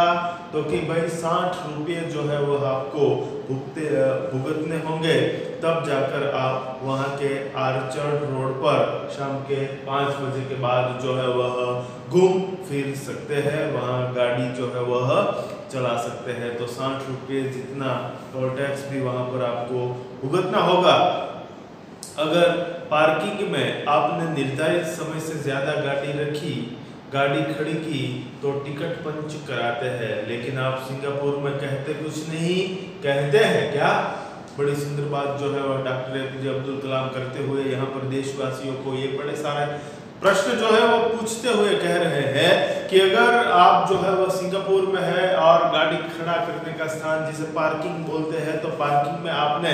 A: तो कि भाई 60 रुपये जो है वह आपको भुगतने होंगे, तब जाकर आप वहाँ के आर्चर्ड रोड पर शाम के 5 बजे के बाद जो है वह घूम फिर सकते हैं, वहाँ गाड़ी जो है वह चला सकते हैं। तो 60 रुपये जितना टोल टैक्स भी वहाँ पर आपको भुगतना होगा। अगर पार्किंग में आपने निर्धारित समय से ज़्यादा गाड़ी खड़ी की तो टिकट पंच कराते हैं। लेकिन आप सिंगापुर में कहते कुछ नहीं, कहते हैं क्या, बड़ी सुंदर बात जो है वह डॉक्टर APJ अब्दुल कलाम करते हुए यहाँ पर देशवासियों को ये बड़े सारे प्रश्न जो है वो पूछते हुए कह रहे हैं कि अगर आप जो है वह सिंगापुर में है और गाड़ी खड़ा करने का स्थान जिसे पार्किंग बोलते हैं, तो पार्किंग में आपने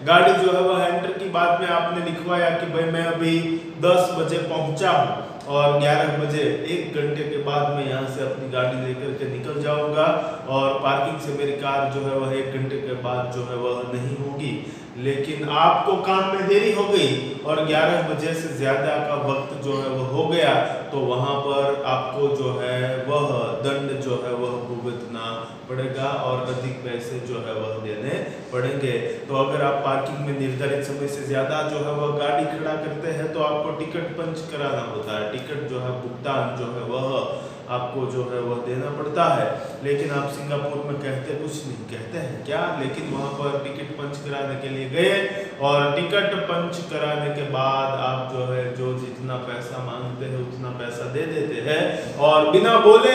A: गाड़ी जो है वह एंटर की बाद में आपने लिखवाया कि भाई मैं अभी 10 बजे पहुंचा हूँ और 11 बजे 1 घंटे के बाद मैं यहाँ से अपनी गाड़ी लेकर के निकल जाऊंगा और पार्किंग से मेरी कार जो है वह 1 घंटे के बाद जो है वह नहीं होगी। लेकिन आपको काम में देरी हो गई और 11 बजे से ज़्यादा का वक्त जो है वह हो गया, तो वहाँ पर आपको जो है वह दंड जो है वह भुगतना पड़ेगा और अधिक पैसे जो है वह देने पड़ेंगे। तो अगर आप पार्किंग में निर्धारित समय से ज़्यादा जो है वह गाड़ी खड़ा करते हैं तो आपको टिकट पंच कराना होता है, टिकट जो है भुगतान जो है वह आपको जो है वह देना पड़ता है। लेकिन आप सिंगापुर में कहते कुछ नहीं, कहते हैं क्या, लेकिन वहाँ पर टिकट पंच कराने के लिए गए और टिकट पंच कराने के बाद आप जो है जो जितना पैसा मांगते हैं उतना पैसा दे देते हैं और बिना बोले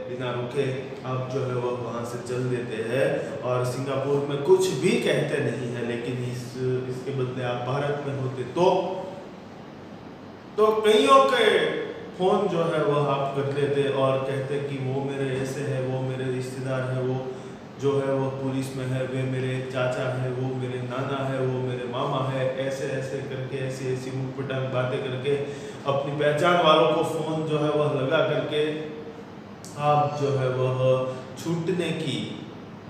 A: बिना रुके आप जो है वह वहाँ से चल देते हैं और सिंगापुर में कुछ भी कहते नहीं है। लेकिन इसके बदले आप भारत में होते तो कईयों के फोन जो है वह आप कर लेते और कहते कि वो मेरे ऐसे है, वो मेरे रिश्तेदार है, वो जो है वो पुलिस में है, वे मेरे चाचा है, वो मेरे नाना है, वो मेरे मामा है, ऐसे ऐसे करके ऐसी ऐसी मुटपटांग बातें करके अपनी पहचान वालों को फोन जो है वह लगा करके आप जो है वह छूटने की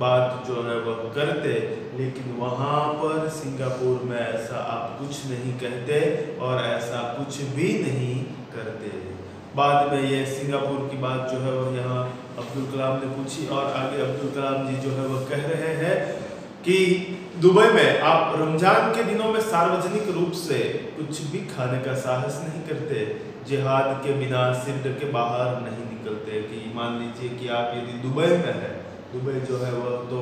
A: बात जो है वह करते। लेकिन वहाँ पर सिंगापुर में ऐसा आप कुछ नहीं कहते और ऐसा कुछ भी नहीं करते। बाद में ये सिंगापुर की बात जो है वह यहाँ अब्दुल कलाम ने पूछी और आगे अब्दुल कलाम जी जो है वह कह रहे हैं कि दुबई में आप रमजान के दिनों में सार्वजनिक रूप से कुछ भी खाने का साहस नहीं करते, जिहाद के बिना सिर के बाहर नहीं निकलते। कि मान लीजिए कि आप यदि दुबई में है, दुबई जो है वह तो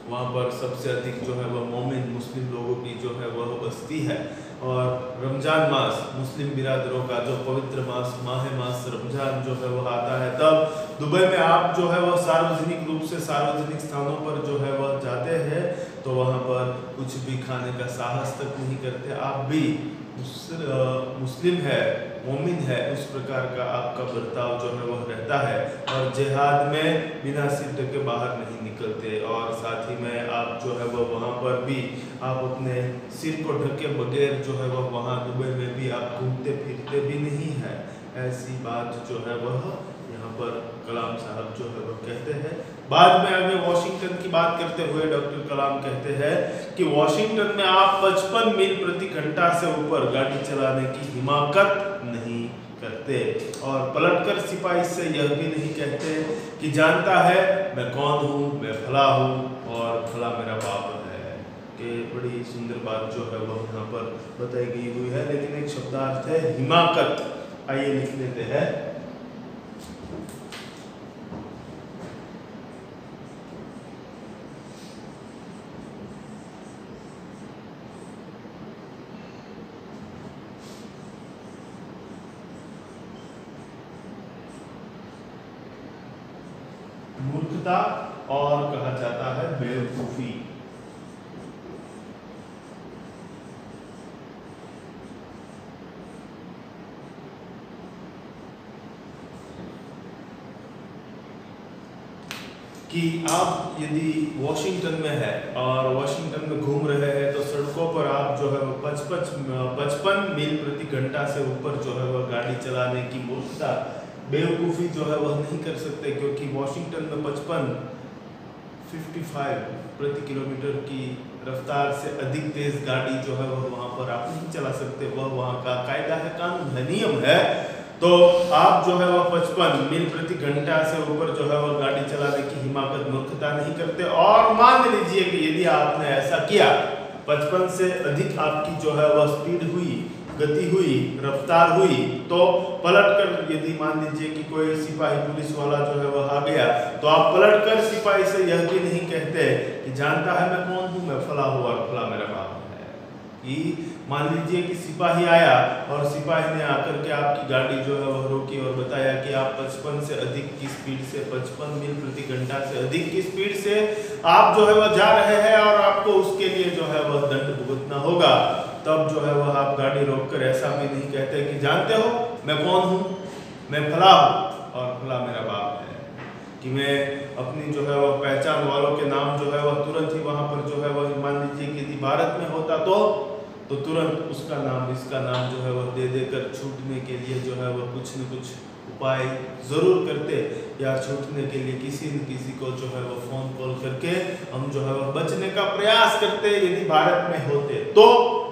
A: वहाँ पर सबसे अधिक जो है वह मोमिन मुस्लिम लोगों की जो है वह बस्ती है और रमजान मास मुस्लिम बिरादरों का जो पवित्र मास मास रमजान जो है वह आता है, तब दुबई में आप जो है वह सार्वजनिक रूप से सार्वजनिक स्थानों पर जो है वह जाते हैं तो वहाँ पर कुछ भी खाने का साहस तक नहीं करते। आप भी मुस्लिम है, मोमिन है, उस प्रकार का आपका बर्ताव जो है वह रहता है और जिहाद में बिना सिर के बाहर नहीं निकलते और साथ ही में आप जो है वह वहाँ पर भी आप अपने सिर को ढके बगैर जो है वह वहाँ दुबई में भी आप घूमते फिरते भी नहीं है। ऐसी बात जो है वह यहाँ पर कलाम साहब जो है वह कहते हैं। बाद में आगे वॉशिंगटन की बात करते हुए डॉक्टर कलाम कहते हैं कि वॉशिंगटन में आप 55 मील प्रति घंटा से ऊपर गाड़ी चलाने की हिमाकत नहीं करते और पलटकर सिपाही से यह भी नहीं कहते कि जानता है मैं कौन हूँ, मैं फला हूँ और फला मेरा बाप है। कि बड़ी सुंदर बात जो है वह यहाँ पर बताई गई हुई है। लेकिन एक शब्दार्थ है हिमाकत, आइए लिख लेते हैं। मूर्खता और कहा जाता है बेवकूफी। कि आप यदि वॉशिंगटन में है और वॉशिंगटन में घूम रहे हैं तो सड़कों पर आप जो है वो 55 मील प्रति घंटा से ऊपर जो है वह गाड़ी चलाने की मूर्खता बेवकूफ़ी जो है वह नहीं कर सकते, क्योंकि वॉशिंगटन में 55 प्रति किलोमीटर की रफ्तार से अधिक तेज गाड़ी जो है वह वहाँ पर आप नहीं चला सकते। वह वहाँ का कायदा है, कानून है, नियम है। तो आप जो है वह 55 मील प्रति घंटा से ऊपर जो है वह गाड़ी चलाने की हिमाकत मूर्खता नहीं करते। और मान लीजिए कि यदि आपने ऐसा किया, 55 से अधिक आपकी जो है वह स्पीड हुई, गति हुई, रफ्तार हुई, तो पलट कर यदि मान लीजिए कि कोई सिपाही पुलिस वाला जो है वह आ गया, तो आप पलट कर सिपाही से यह भी नहीं कहते कि जानता है मैं कौन हूँ, मैं फला हूँ और फला मेरा बाप है। कि मान लीजिए कि सिपाही आया और सिपाही ने आकर के आपकी गाड़ी जो है वह रोकी और बताया कि आप 55 से अधिक की स्पीड से, 55 मील प्रति घंटा से अधिक की स्पीड से आप जो है वह जा रहे हैं और आपको उसके लिए जो है वह दंड भुगतना होगा। तब जो है वह आप गाड़ी रोककर ऐसा भी नहीं कहते कि जानते हो मैं कौन हूँ, मैं फला हूँ और फला मेरा बाप है। कि मैं अपनी जो है वह पहचान वालों के नाम जो है वह तुरंत ही वहाँ पर जो है वह मान लीजिए कि यदि भारत में होता तो तुरंत उसका नाम, इसका नाम जो है वह दे देकर छूटने के लिए जो है वह कुछ न कुछ उपाय ज़रूर करते, या छूटने के लिए किसी न किसी को जो है वह फ़ोन कॉल करके हम जो है वह बचने का प्रयास करते यदि भारत में होते तो।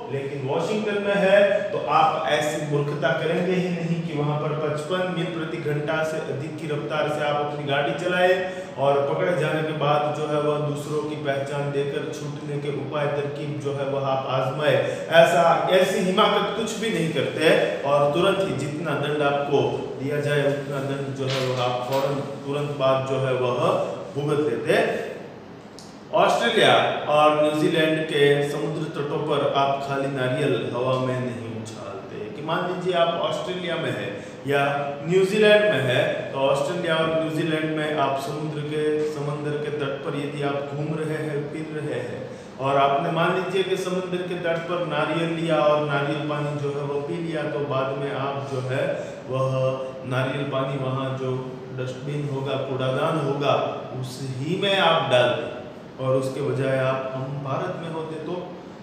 A: लेकिन वॉशिंगटन में है तो आप ऐसी मूर्खता करेंगे ही नहीं कि वहां पर 55 मील प्रति घंटा से अधिक की रफ्तार से आप अपनी गाड़ी चलाए और पकड़े जाने के बाद जो है वह दूसरों की पहचान देकर छूटने के उपाय तरकीब जो है वह आप आजमाए। ऐसी हिमाकत कुछ भी नहीं करते और तुरंत ही जितना दंड आपको दिया जाए उतना दंड जो है वह आप फौरन तुरंत बाद जो है वह भुगत लेते। ऑस्ट्रेलिया और न्यूजीलैंड के समुद्र तटों पर आप खाली नारियल हवा में नहीं उछालते। कि मान लीजिए आप ऑस्ट्रेलिया में है या न्यूजीलैंड में है, तो ऑस्ट्रेलिया और न्यूजीलैंड में आप समंदर के तट पर यदि आप घूम रहे हैं, फिर रहे हैं और आपने मान लीजिए कि समुद्र के तट पर नारियल लिया और नारियल पानी जो है वो पी लिया, तो बाद में आप जो है वह नारियल पानी वहाँ जो डस्टबिन होगा, कूड़ादान होगा, उस ही में आप डाल दें और उसके बजाय आप हम भारत में होते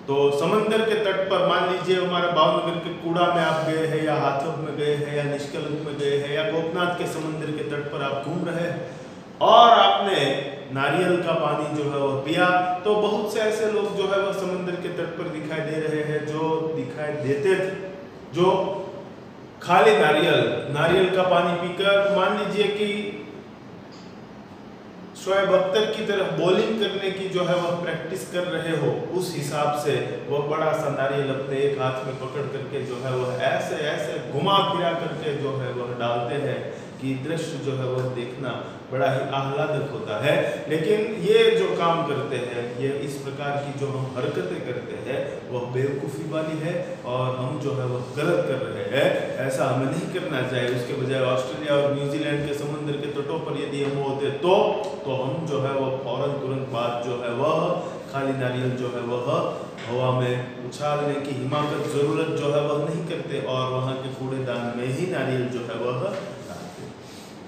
A: तो समंदर के तट पर मान लीजिए हमारे भावनगर के कूड़ा में आप गए हैं या हाथों में गए हैं या निष्कलंक में गए हैं या गोपनाथ के समंदर के तट पर आप घूम रहे हैं और आपने नारियल का पानी जो है वह पिया, तो बहुत से ऐसे लोग जो है वह समंदर के तट पर दिखाई दे रहे हैं जो दिखाई देते थे, जो खाली नारियल का पानी पीकर मान लीजिए कि शोएब अख्तर की तरफ बॉलिंग करने की जो है वह प्रैक्टिस कर रहे हो, उस हिसाब से वह बड़ा सा नारियल अपने एक हाथ में पकड़ करके जो है वह ऐसे घुमा फिरा करके जो है वह डालते हैं कि दृश्य जो है वह देखना बड़ा ही आह्लादक होता है। लेकिन ये जो काम करते हैं, ये इस प्रकार की जो हम हरकतें करते हैं वह बेवकूफ़ी वाली है और हम जो है वह गलत कर रहे हैं। ऐसा हमें नहीं करना चाहिए। उसके बजाय ऑस्ट्रेलिया और न्यूजीलैंड के समुद्र के तटों पर यदि हम होते तो हम जो है वह फौरन तुरंत बाद जो है वह खाली नारियल जो है वह हवा में उछालने की हिमाकत ज़रूरत जो है वह नहीं करते और वहाँ के कूड़ेदान में ही नारियल जो है वह डालते।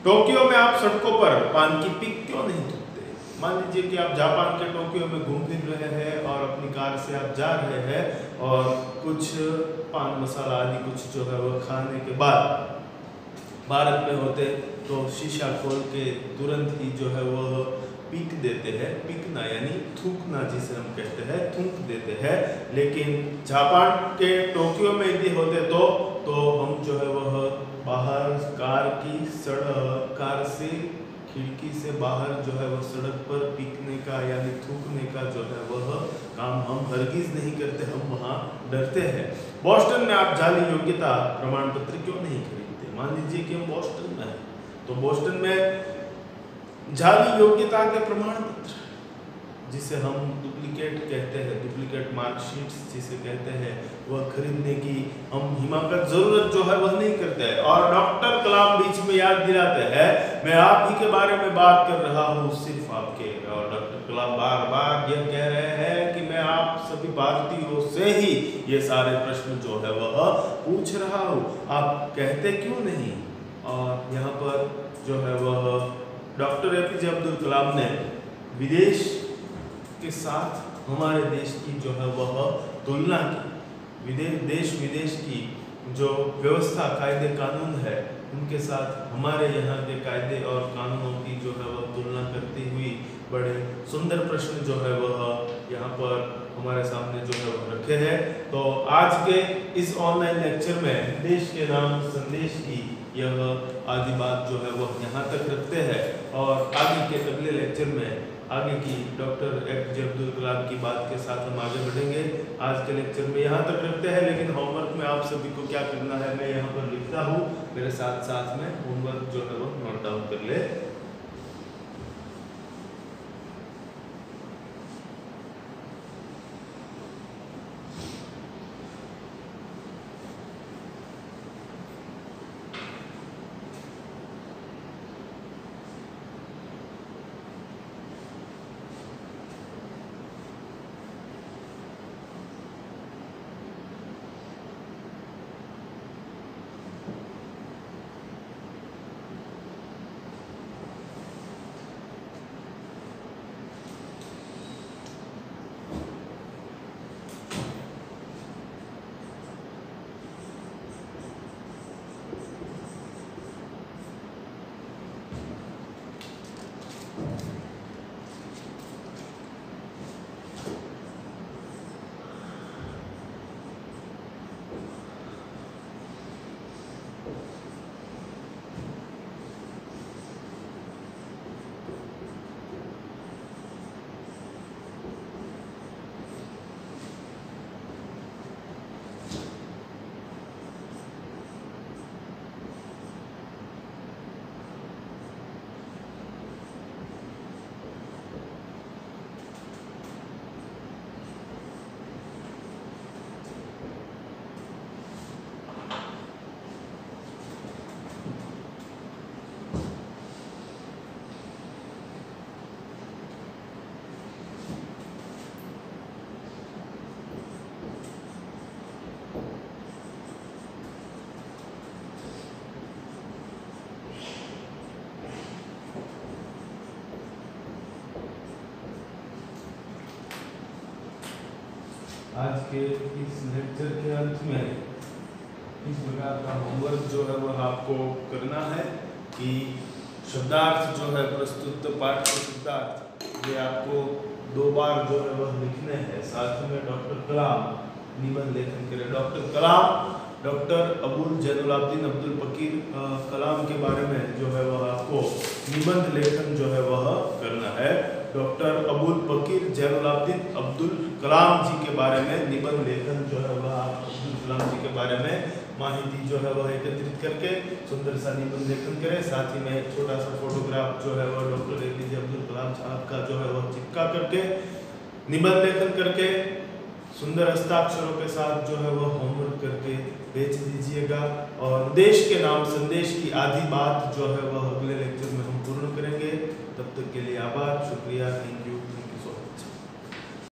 A: टोक्यो में आप सड़कों पर पान की पिक क्यों नहीं थूकते? मान लीजिए कि आप जापान के टोक्यो में घूम फिर रहे हैं और अपनी कार से आप जा रहे हैं और कुछ पान मसाला आदि कुछ जो है वह खाने के बाद भारत में होते तो शीशा खोल के तुरंत ही जो है वह पीक देते हैं, पीकना यानी थूकना जिसे हम कहते हैं, थूक देते हैं। लेकिन जापान के टोक्यो में यदि होते तो हम जो है वह बाहर कार से खिड़की से बाहर जो है वह सड़क पर पीकने का यानी थूकने का जो है वह काम हम हरगिज नहीं करते, हम वहाँ डरते हैं। बोस्टन में आप जाली योग्यता प्रमाण पत्र क्यों नहीं खरीदते? मान लीजिए कि हम बोस्टन में हैं तो बोस्टन में जाली योग्यता के प्रमाण पत्र जिसे हम डुप्लीकेट कहते हैं, डुप्लीकेट मार्कशीट्स जिसे कहते हैं, वह खरीदने की हम हिमाकत जरूरत जो है वह नहीं करते हैं। और डॉक्टर कलाम बीच में याद दिलाते हैं, मैं आप ही के बारे में बात कर रहा हूँ, सिर्फ आपके। और डॉक्टर कलाम बार बार यह कह रहे हैं कि मैं आप सभी भारतीयों से ही ये सारे प्रश्न जो है वह पूछ रहा हूँ, आप कहते क्यों नहीं? और यहाँ पर जो है वह डॉक्टर एपीजे अब्दुल कलाम ने विदेश के साथ हमारे देश की जो है वह तुलना की। देश विदेश की जो व्यवस्था कायदे कानून है उनके साथ हमारे यहाँ के कायदे और कानूनों की जो है वह तुलना करती हुई बड़े सुंदर प्रश्न जो है वह यहाँ पर हमारे सामने जो है वह रखे हैं। तो आज के इस ऑनलाइन लेक्चर में देश के नाम संदेश की यह आदि बात जो है वह यहाँ तक रखते हैं और आगे के अगले लेक्चर में आगे की डॉक्टर एपीजे अब्दुल कलाम की बात के साथ हम आगे बढ़ेंगे। आज के लेक्चर में यहाँ तक रखते हैं, लेकिन होमवर्क में आप सभी को क्या करना है मैं यहाँ पर लिखता हूँ, मेरे साथ साथ में होमवर्क जो है वो नोट डाउन कर ले। आज के इस लेक्चर के अंत में इस प्रकार का होमवर्क जो है वह आपको करना है कि शब्दार्थ जो है प्रस्तुत पाठ के शब्दार्थ ये आपको 2 बार जो है वह लिखने हैं। साथ में डॉक्टर कलाम निबंध लेखन के लिए डॉक्टर कलाम डॉक्टर अबुल जैनुलाब्दीन अब्दुल फकीर कलाम के बारे में जो है वह आपको निबंध लेखन जो है वह करना है। डॉक्टर अबुल फकीर जैनुलाब्दीन अब्दुल कलाम जी के बारे में निबंध लेखन जो है वह आप अब्दुल कलाम जी के बारे में माहिती जो है वह एकत्रित करके सुंदर सा निबंध लेखन करें। साथ ही में एक छोटा सा फोटोग्राफ जो है वह डॉक्टर एपीजे अब्दुल कलाम साहब का जो है वह चिपका करके निबंध लेखन करके सुंदर हस्ताक्षरों के साथ जो है वह होमवर्क करके भेज दीजिएगा। और देश के नाम संदेश की आधी बात जो है वह अगले लेक्चर में हम पूर्ण करेंगे। तब तक के लिए आभार, शुक्रिया, थैंक यू।